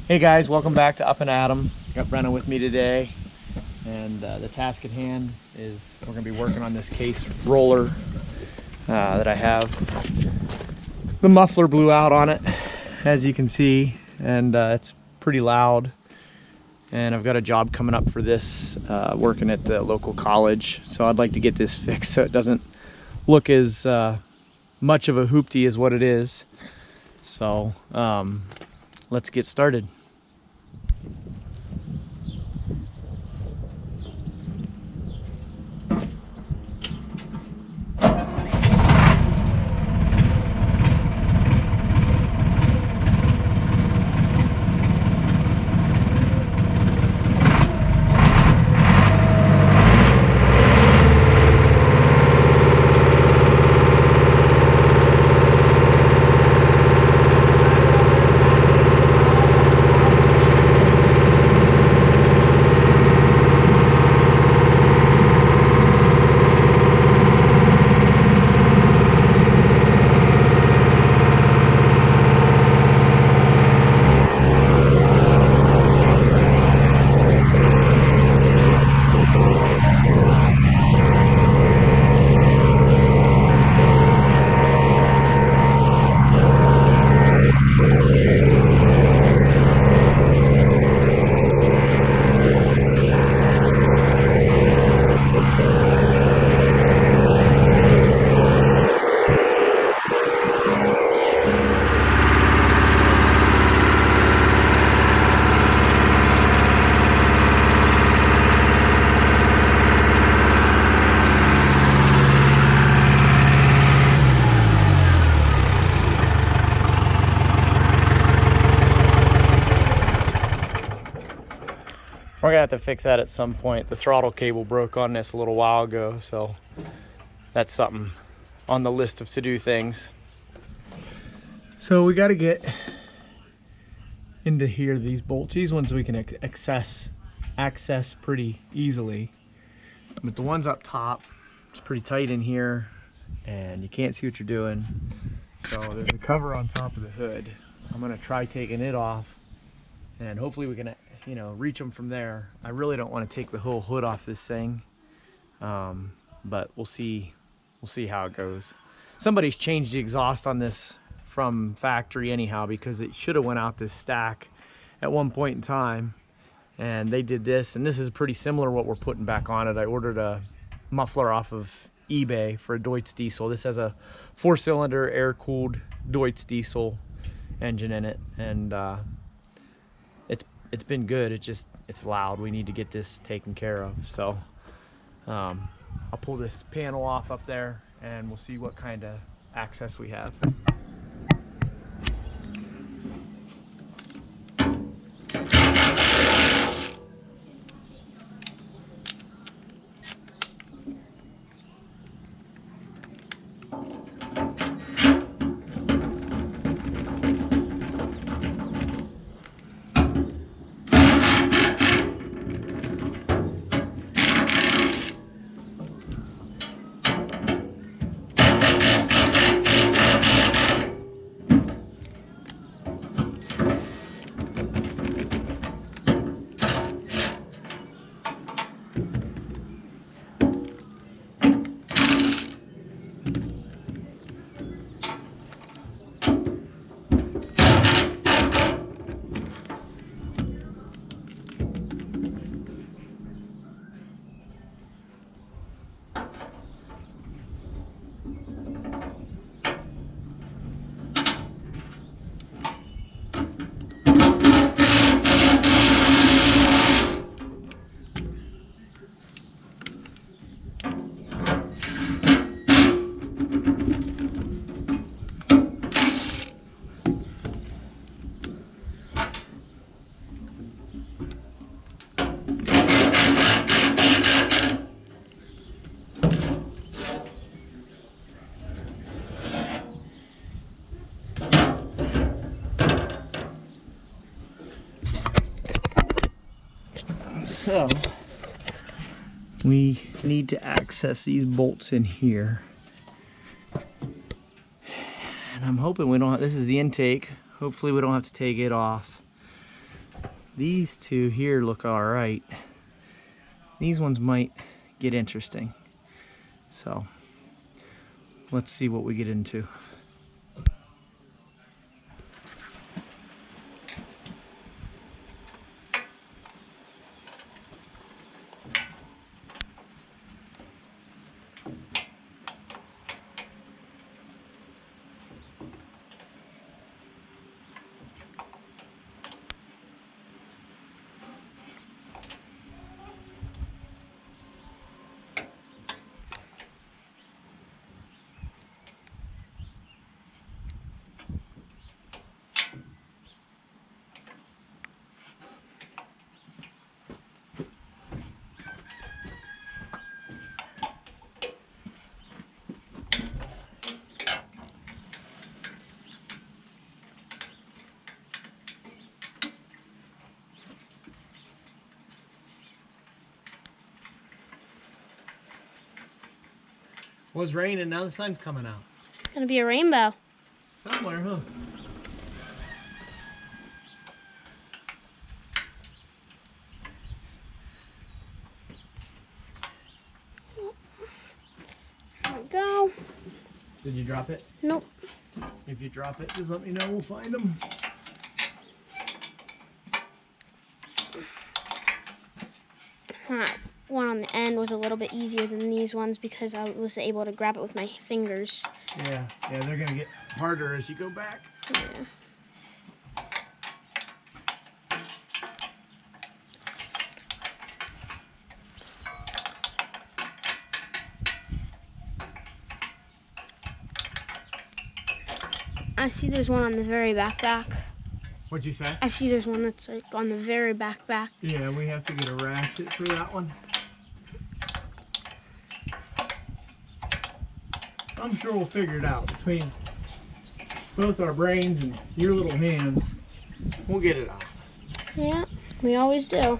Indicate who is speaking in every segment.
Speaker 1: Hey guys, welcome back to Up and Atom. Got Brenna with me today, and the task at hand is we're going to be working on this case roller that I have. The muffler blew out on it, as you can see, and it's pretty loud. And I've got a job coming up for this, working at the local college, so I'd like to get this fixed so it doesn't look as much of a hoopty as what it is. So let's get started. We're gonna have to fix that at some point. The throttle cable broke on this a little while ago, so that's something on the list of to-do things. So we got to get into here, these bolts. These ones we can access pretty easily, but the ones up top, it's pretty tight in here and you can't see what you're doing. So there's a cover on top of the hood. I'm gonna try taking it off and hopefully we can, you know, reach them from there. I really don't want to take the whole hood off this thing, but we'll see how it goes. Somebody's changed the exhaust on this from factory anyhow, because it should have went out this stack at one point in time, and they did this, and this is pretty similar to what we're putting back on it. I ordered a muffler off of eBay for a Deutz diesel. This has a 4-cylinder air-cooled Deutz diesel engine in it, and it's been good. It's loud. We need to get this taken care of. So I'll pull this panel off up there and we'll see what kind of access we have. So we need to access these bolts in here. And I'm hoping we don't have, this is the intake. Hopefully we don't have to take it off. These two here look all right. These ones might get interesting. So let's see what we get into. It was raining, now the sun's coming out.
Speaker 2: It's gonna be a rainbow.
Speaker 1: Somewhere, huh?
Speaker 2: There we go.
Speaker 1: Did you drop it?
Speaker 2: Nope.
Speaker 1: If you drop it, just let me know, we'll find them.
Speaker 2: One on the end was a little bit easier than these ones because I was able to grab it with my fingers.
Speaker 1: Yeah, they're gonna get harder as you go back.
Speaker 2: Yeah. I see there's one on the very back.
Speaker 1: What'd you say?
Speaker 2: I see there's one that's like on the very back.
Speaker 1: Yeah, we have to get a ratchet for that one. I'm sure we'll figure it out between both our brains and your little hands. We'll get it out.
Speaker 2: Yeah, we always do.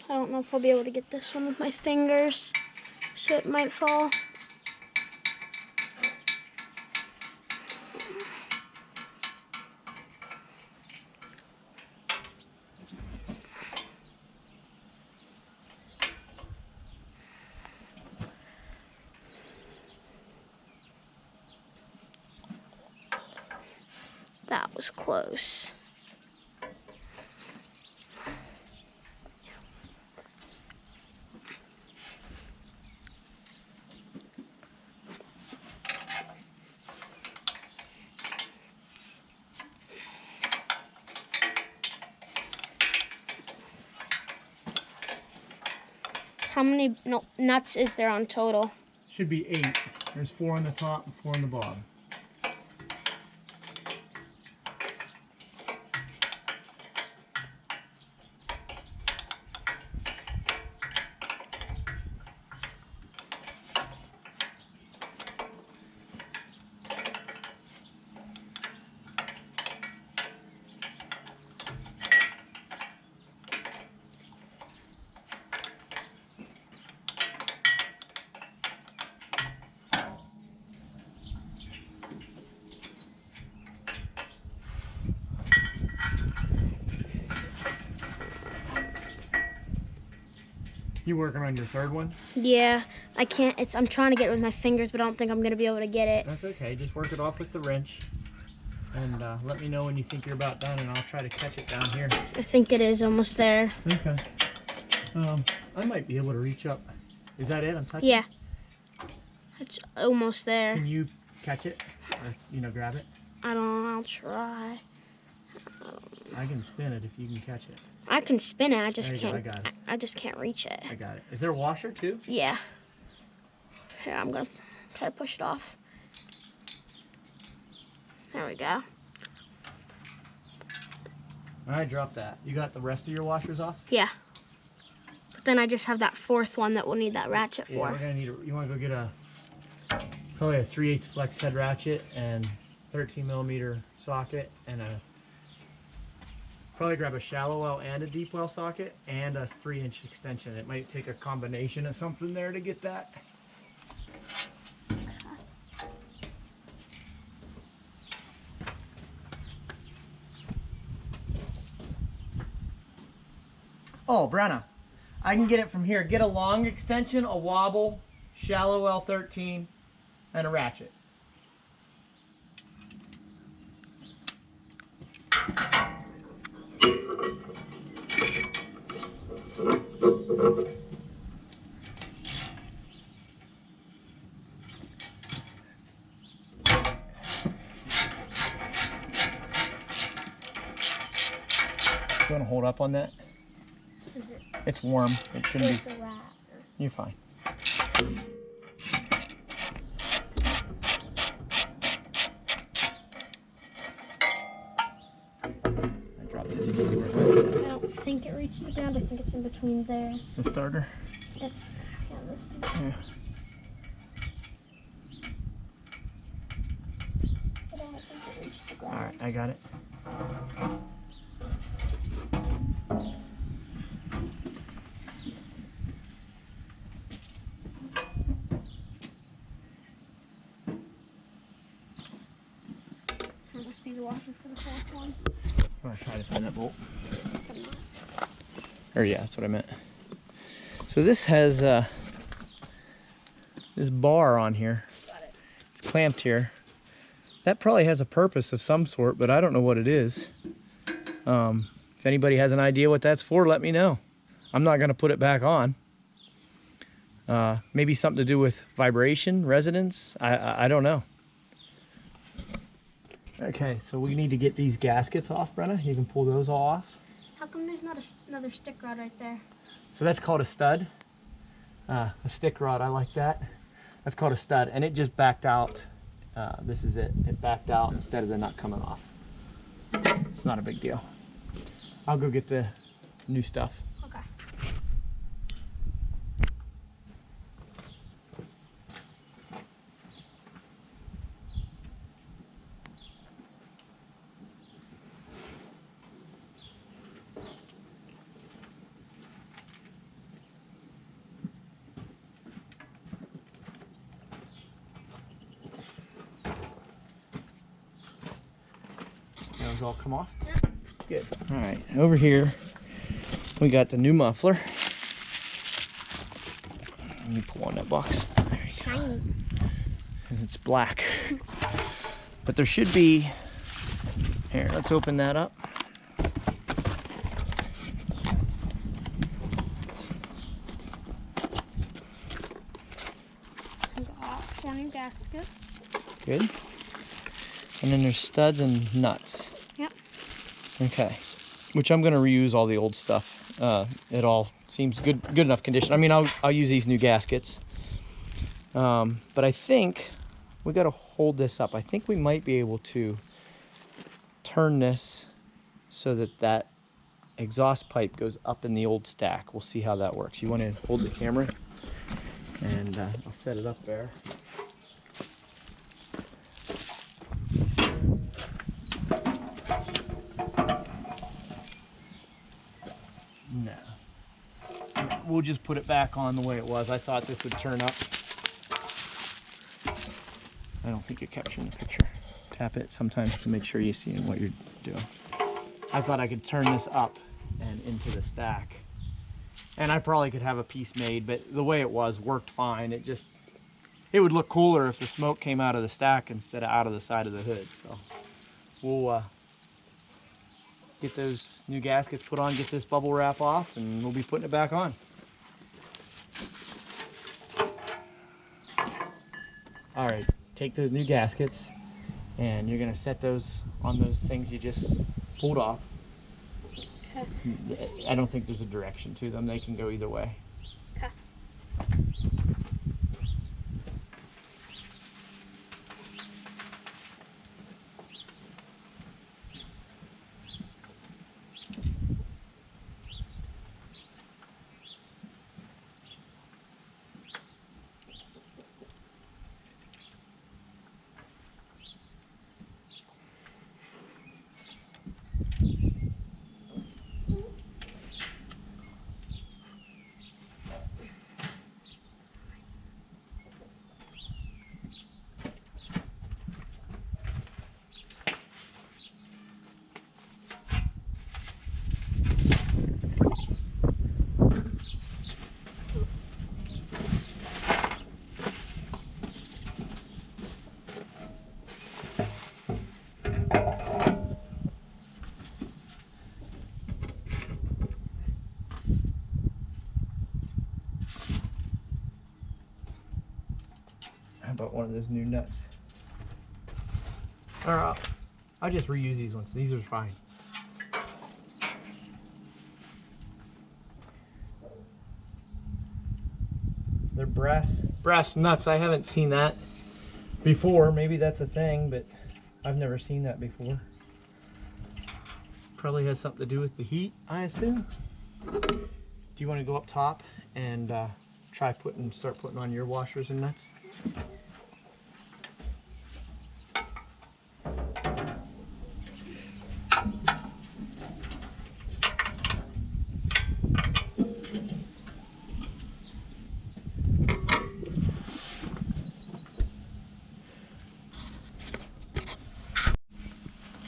Speaker 2: I don't know if I'll be able to get this one with my fingers, so it might fall. That was close. How many nuts is there on total?
Speaker 1: Should be 8. There's 4 on the top and 4 on the bottom. You working on your third one?
Speaker 2: Yeah, I can't. I'm trying to get it with my fingers, but I don't think I'm gonna be able to get it.
Speaker 1: That's okay. Just work it off with the wrench, and let me know when you think you're about done, and I'll try to catch it down here.
Speaker 2: I think it is almost there.
Speaker 1: Okay. I might be able to reach up. Is that it? I'm touching.
Speaker 2: Yeah, it's almost there.
Speaker 1: Can you catch it? Or, grab it?
Speaker 2: I don't know. I'll try.
Speaker 1: I can spin it if you can catch it.
Speaker 2: I can spin it. I just
Speaker 1: There you go,
Speaker 2: can't.
Speaker 1: I got it.
Speaker 2: I just can't reach it.
Speaker 1: I got it. Is there a washer too?
Speaker 2: Yeah. Here, I'm gonna try to push it off. There we go.
Speaker 1: All right, drop that. You got the rest of your washers off?
Speaker 2: Yeah. Then I just have that fourth one that we'll need that ratchet for.
Speaker 1: Yeah, we're gonna need you wanna go get probably a 3/8 flex head ratchet and 13mm socket and probably grab a shallow well and a deep well socket and a 3-inch extension. It might take a combination of something there to get that. Oh, Brenna, I can get it from here. Get a long extension, a wobble, shallow L13, and a ratchet. You want to hold up on that?
Speaker 2: Is it?
Speaker 1: It's warm. It shouldn't be.
Speaker 2: The rat?
Speaker 1: You're fine. I dropped it. Did you see where it went?
Speaker 2: I don't think it reached the ground. I think it's in between there.
Speaker 1: The starter?
Speaker 2: Yeah, this is.
Speaker 1: Yeah.
Speaker 2: I don't think it reached the ground.
Speaker 1: Alright, I got it.
Speaker 2: That must be the washer for the fourth one.
Speaker 1: I'm gonna try to find that bolt.
Speaker 2: Come on.
Speaker 1: Or yeah, that's what I meant. So this has this bar on here.
Speaker 2: Got it.
Speaker 1: It's clamped here. That probably has a purpose of some sort, but I don't know what it is. If anybody has an idea what that's for, let me know. I'm not gonna put it back on. Maybe something to do with vibration, resonance. I don't know. Okay, so we need to get these gaskets off, Brenna. You can pull those all off.
Speaker 2: How come there's not another stick rod right there?
Speaker 1: So that's called a stud. A stick rod, I like that. That's called a stud, and it just backed out. This is it. It backed out instead of the nut coming off. It's not a big deal. I'll go get the new stuff.
Speaker 2: Okay.
Speaker 1: Those all come off? Good. All right, over here we got the new muffler. Let me pull on that box. There you go.
Speaker 2: Shiny.
Speaker 1: And it's black. But there should be, here, let's open that up.
Speaker 2: We got 4 new gaskets.
Speaker 1: Good. And then there's studs and nuts.
Speaker 2: Yep.
Speaker 1: Okay. Which I'm going to reuse all the old stuff. It all seems good enough condition. I mean, I'll use these new gaskets. But I think we got to hold this up. I think we might be able to turn this so that that exhaust pipe goes up in the old stack. We'll see how that works. You want to hold the camera? And I'll set it up there. No. We'll just put it back on the way it was. I thought this would turn up. I don't think you're capturing the picture. Tap it sometimes to make sure you see what you're doing. I thought I could turn this up and into the stack. And I probably could have a piece made, but the way it was worked fine. It would look cooler if the smoke came out of the stack instead of out of the side of the hood. So we'll get those new gaskets put on, get this bubble wrap off, and we'll be putting it back on. All right, take those new gaskets and you're gonna set those on those things you just pulled off.
Speaker 2: Okay.
Speaker 1: I don't think there's a direction to them. They can go either way.
Speaker 2: Okay.
Speaker 1: about one of those new nuts. Or I'll just reuse these ones. These are fine. They're brass nuts. I haven't seen that before. Maybe that's a thing, but I've never seen that before. Probably has something to do with the heat, I assume. Do you want to go up top and start putting on your washers and nuts?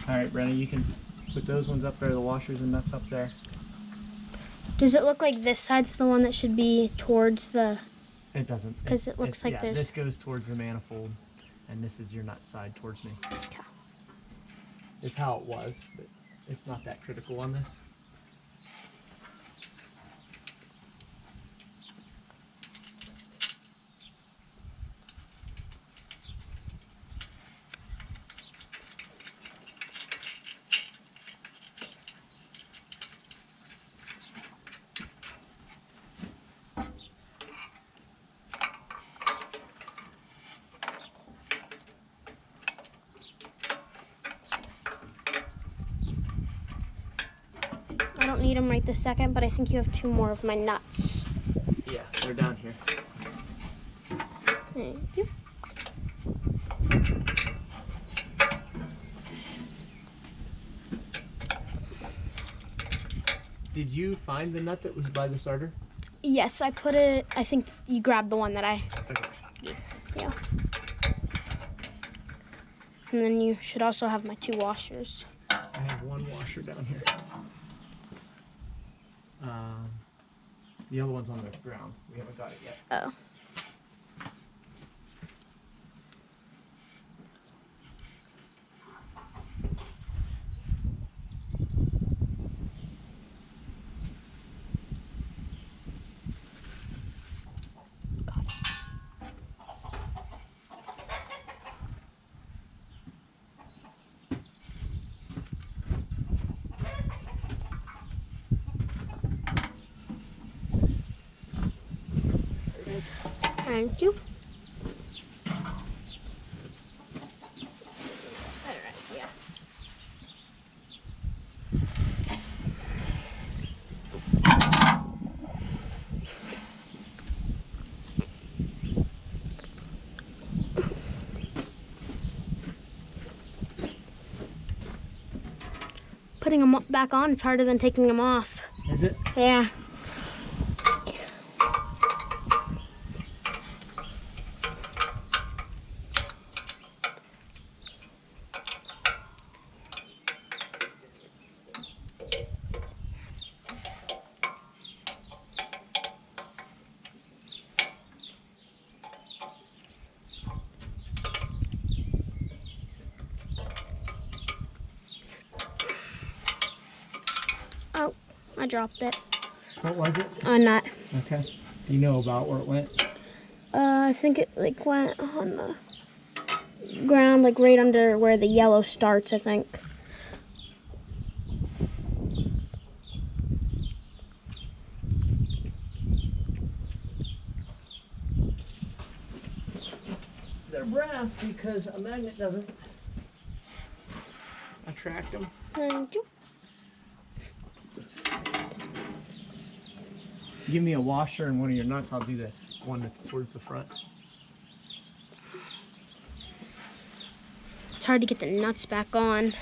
Speaker 1: All right, Brenna, you can put those ones up there, the washers and nuts up there.
Speaker 2: Does it look like this side's the one that should be towards the...
Speaker 1: It doesn't.
Speaker 2: Because it looks like there's...
Speaker 1: This goes towards the manifold, and this is your nut side towards me.
Speaker 2: Okay.
Speaker 1: It's how it was, but it's not that critical on this.
Speaker 2: I don't need them right this second, but I think you have 2 more of my nuts.
Speaker 1: Yeah, they're down here.
Speaker 2: Thank you.
Speaker 1: Did you find the nut that was by the starter?
Speaker 2: Yes, I put it... I think you grabbed the one that I...
Speaker 1: Okay.
Speaker 2: Yeah. And then you should also have my 2 washers.
Speaker 1: I have 1 washer down here. The other one's on the ground. We haven't got it yet.
Speaker 2: Oh. Thank you. Alright, yeah. Putting them back on, it's harder than taking them off.
Speaker 1: Is it?
Speaker 2: Yeah. Oh, I dropped it.
Speaker 1: What was it?
Speaker 2: A nut.
Speaker 1: Okay. Do you know about where it went?
Speaker 2: I think it like went on the ground, like right under where the yellow starts, I think.
Speaker 1: They're brass because a magnet doesn't attract them.
Speaker 2: Thank you.
Speaker 1: Give me a washer and one of your nuts, I'll do this. One that's towards the front.
Speaker 2: It's hard to get the nuts back on.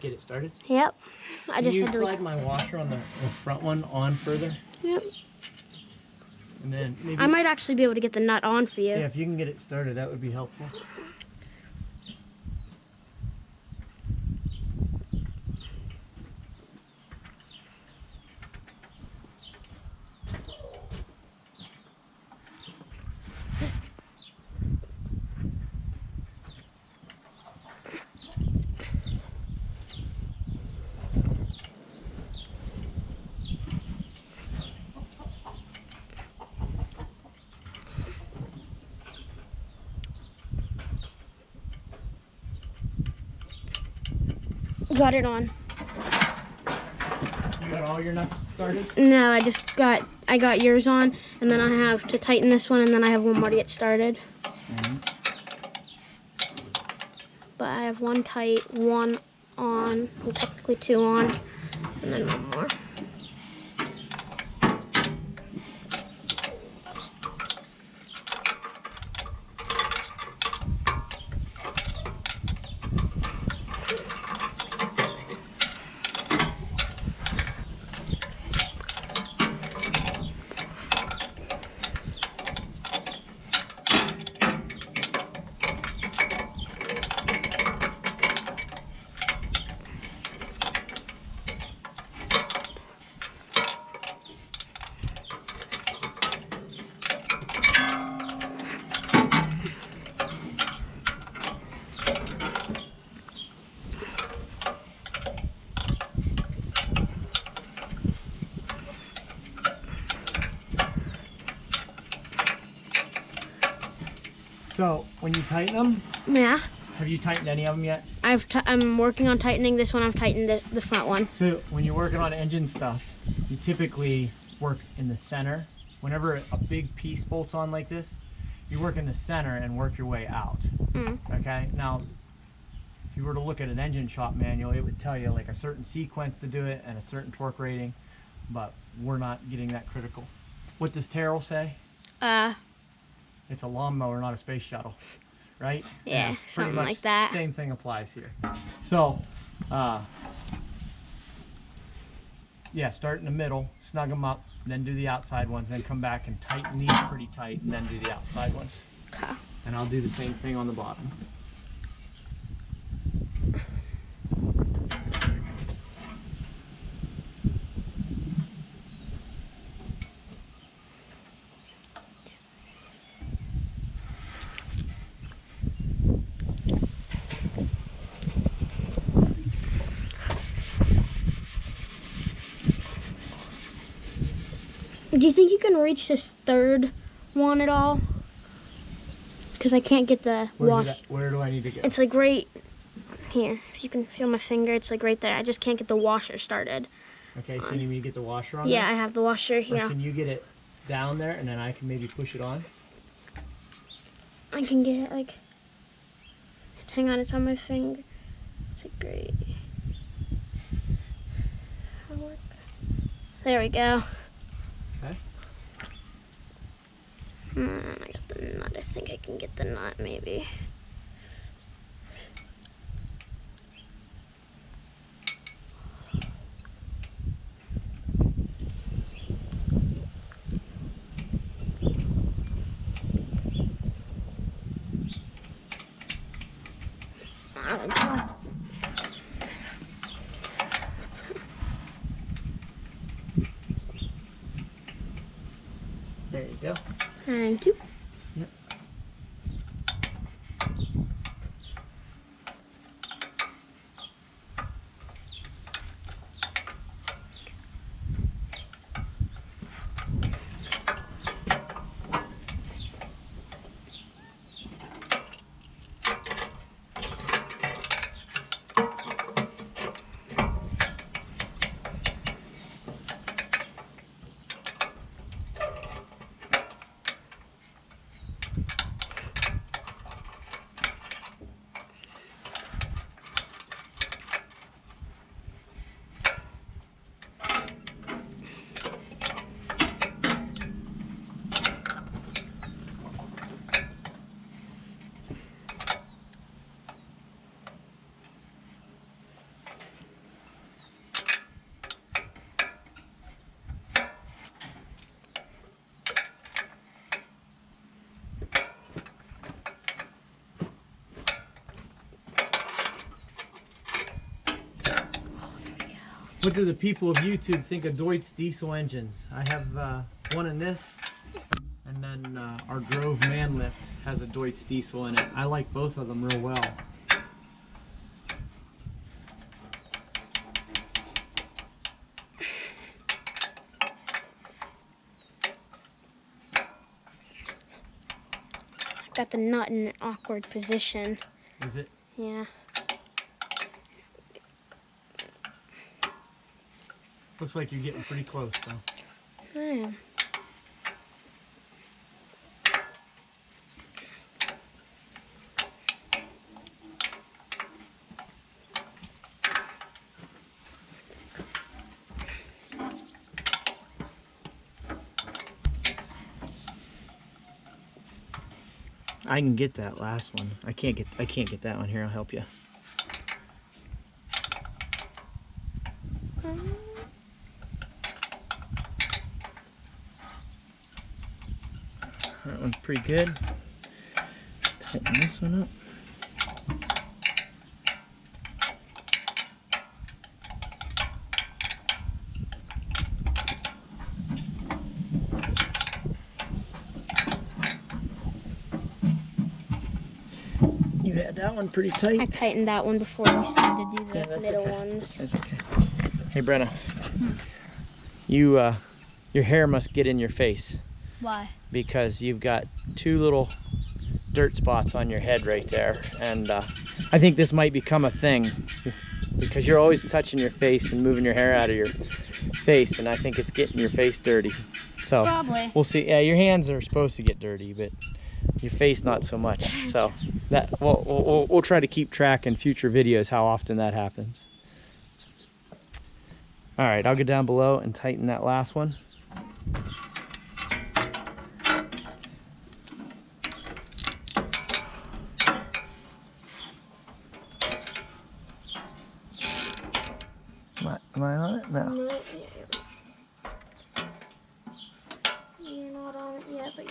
Speaker 1: Get it started?
Speaker 2: Yep. I
Speaker 1: Can
Speaker 2: just
Speaker 1: you
Speaker 2: had to
Speaker 1: slide my washer on the front one on further?
Speaker 2: Yep.
Speaker 1: And then maybe...
Speaker 2: I might actually be able to get the nut on for you.
Speaker 1: Yeah, if you can get it started, that would be helpful.
Speaker 2: Got it on.
Speaker 1: You got all your nuts started?
Speaker 2: No, I got yours on, and then I have to tighten this one, and then I have one more to get started. But I have one tight, one on, well, technically two on, and then one more.
Speaker 1: So, when you tighten them,
Speaker 2: Yeah.
Speaker 1: have you tightened any of them yet?
Speaker 2: I'm working on tightening this one. I've tightened the front one.
Speaker 1: So, when you're working on engine stuff, you typically work in the center. Whenever a big piece bolts on like this, you work in the center and work your way out. Okay? Now, if you were to look at an engine shop manual, it would tell you like a certain sequence to do it and a certain torque rating, but we're not getting that critical. What does Terrell say? It's a lawnmower, not a space shuttle, right?
Speaker 2: Yeah,
Speaker 1: pretty
Speaker 2: something
Speaker 1: much
Speaker 2: like that.
Speaker 1: Same thing applies here. So, yeah, start in the middle, snug them up, then do the outside ones, then come back and tighten these pretty tight, and then do the outside ones.
Speaker 2: Okay.
Speaker 1: And I'll do the same thing on the bottom.
Speaker 2: Do you think you can reach this third one at all? Because I can't get the wash.
Speaker 1: Where do I need to go?
Speaker 2: It's like right here. If you can feel my finger, it's like right there. I just can't get the washer started.
Speaker 1: Okay, so you need me to get the washer on
Speaker 2: Yeah,
Speaker 1: there?
Speaker 2: I have the washer
Speaker 1: Or
Speaker 2: here.
Speaker 1: can you get it down there and then I can maybe push it on?
Speaker 2: I can get it like, hang on, it's on my finger. It's like great. There we go.
Speaker 1: Okay.
Speaker 2: I got the nut. I think I can get the nut maybe. There we go.
Speaker 1: There you go.
Speaker 2: Thank you.
Speaker 1: Yep. What do the people of YouTube think of Deutz diesel engines? I have one in this, and then our Grove man lift has a Deutz diesel in it. I like both of them real well.
Speaker 2: Got the nut in an awkward position.
Speaker 1: Is it?
Speaker 2: Yeah.
Speaker 1: Looks like you're getting pretty close, though.
Speaker 2: I am.
Speaker 1: I can get that last one. I can't get that one. Here, I'll help you. That one's pretty good. Tighten this one up. You had that one pretty tight.
Speaker 2: I tightened that one before you said to do the middle ones.
Speaker 1: That's okay. Hey, Brenna. You, your hair must get in your face.
Speaker 2: Why?
Speaker 1: Because you've got two little dirt spots on your head right there. And I think this might become a thing because you're always touching your face and moving your hair out of your face. And I think it's getting your face dirty. So
Speaker 2: probably.
Speaker 1: We'll see. Yeah, your hands are supposed to get dirty, but your face not so much. So that we'll try to keep track in future videos how often that happens. All right, I'll go down below and tighten that last one. Am I on it? No.
Speaker 2: No, you're not on it yet, but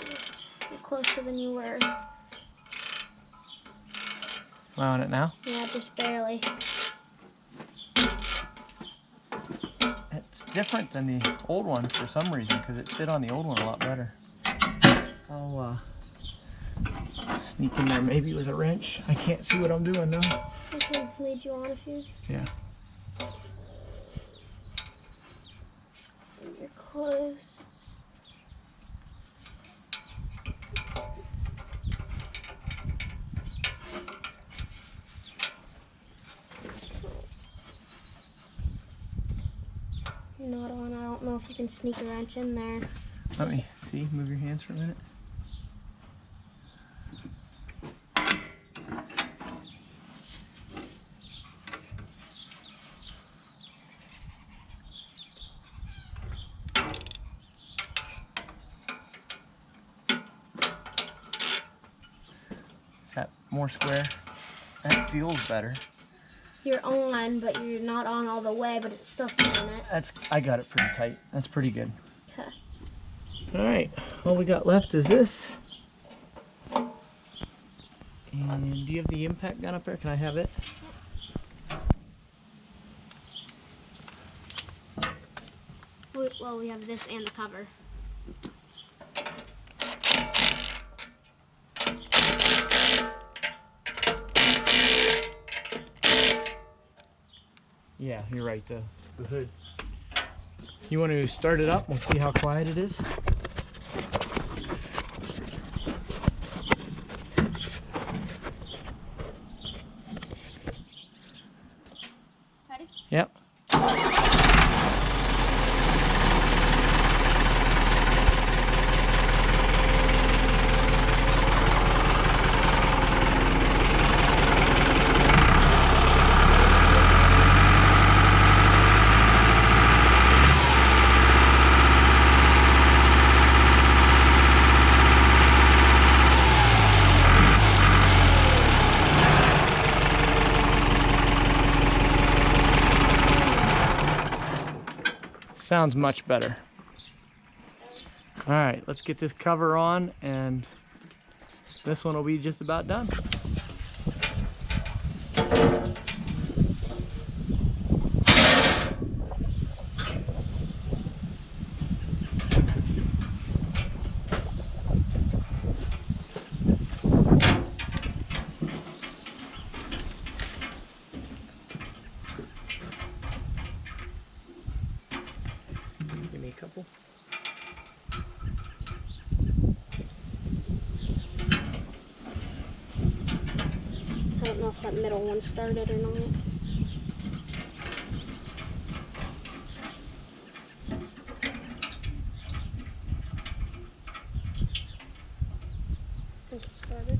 Speaker 2: you're closer than you were.
Speaker 1: Am I on it now?
Speaker 2: Yeah, just barely.
Speaker 1: It's different than the old one for some reason because it fit on the old one a lot better. I'll sneak in there maybe with a wrench. I can't see what I'm doing though.
Speaker 2: I can lead you on if you.
Speaker 1: Yeah.
Speaker 2: You're close. Not on. I don't know if you can sneak a wrench in there.
Speaker 1: Let me see. Move your hands for a minute. Is that more square? That feels better.
Speaker 2: You're on, but you're not on all the way, but it's still sitting it.
Speaker 1: I got it pretty tight. That's pretty good.
Speaker 2: Okay.
Speaker 1: All right, all we got left is this. And do you have the impact gun up there? Can I have it?
Speaker 2: Well, we have this and the cover.
Speaker 1: Yeah, you're right, the hood. You want to start it up? We'll see how quiet it is.
Speaker 2: Ready?
Speaker 1: Yep. Sounds much better. All right, let's get this cover on and this one will be just about done. me a couple.
Speaker 2: I don't know if that middle one started or not. I think it started.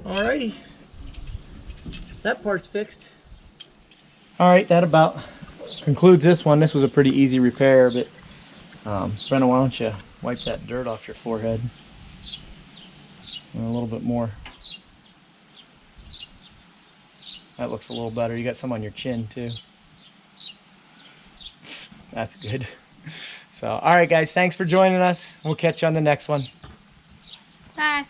Speaker 1: Alrighty, that part's fixed. Alright, that about concludes this one. This was a pretty easy repair, but Brenna, why don't you wipe that dirt off your forehead? And a little bit more. That looks a little better. You got some on your chin too. That's good. So, alright guys, thanks for joining us. We'll catch you on the next one.
Speaker 2: Bye.